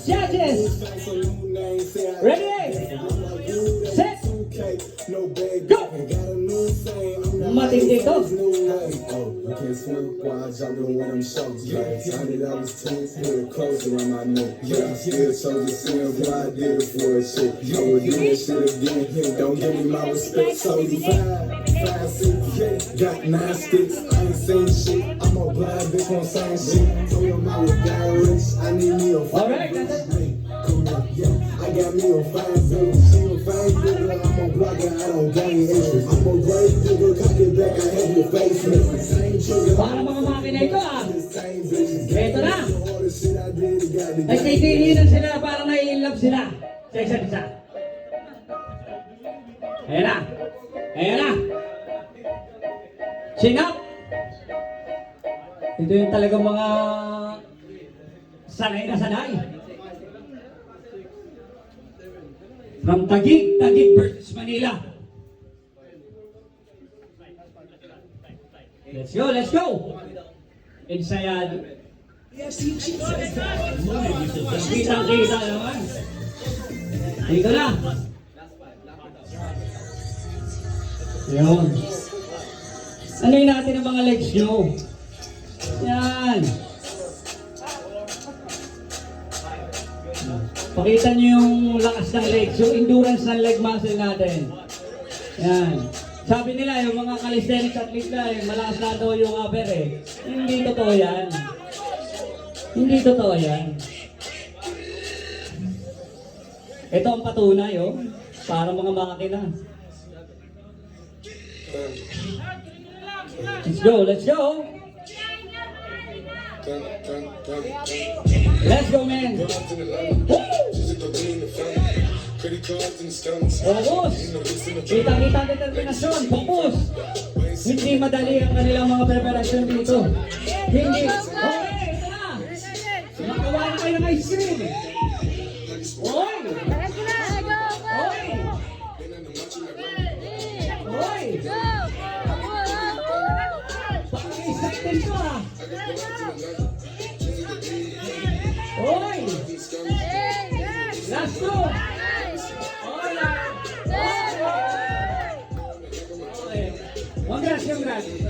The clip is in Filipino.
judges. Ready? Set. Go! Matindi to. Don't give me my respect, so you 5, 6, got 9 sticks, I ain't saying shit. I'm a blind bitch on saying shit. Told him I was down rich, I need me a fine bitch. Come on, yeah, I got me a fine bitch. She a fine digger, I'm a blocker, I don't gain interest. I'm a great digger, cock it back, I have your face missing. Same sugar, Para mga makina ito same bitches. Ito na. All the shit I did, it got the Nagtitirinan sila para nai-love sila. Sa isa't isa. Ayan na. Ayan na. Chin up. Ito yung talagang mga sanay na sanay. From Taguig, Taguig versus Manila. Let's go, let's go! Ensayado. Kitang-kita naman. Dito na. Yun. Anoy natin ang mga legs nyo. Yan. Pakita nyo yung lakas ng legs, yung endurance ng leg muscle natin. Yan. Sabi nila, yung mga calisthenics athlete na, malakas na daw yung upper eh. Hindi totoo yan. Hindi totoo yan. Ito ang patunay, oh. Para mga makina. Let's go, let's go! Let's go, man! Focus! Kita-kita ang determinasyon. Focus! Hindi madali ang kanilang mga preparasyon dito. Hindi. Okay, ito na! Nakawa na kayo ng ice cream! Oy! Oy! Oy! Paki-excited ko ah! Oy! Last two! Congrats, congrats!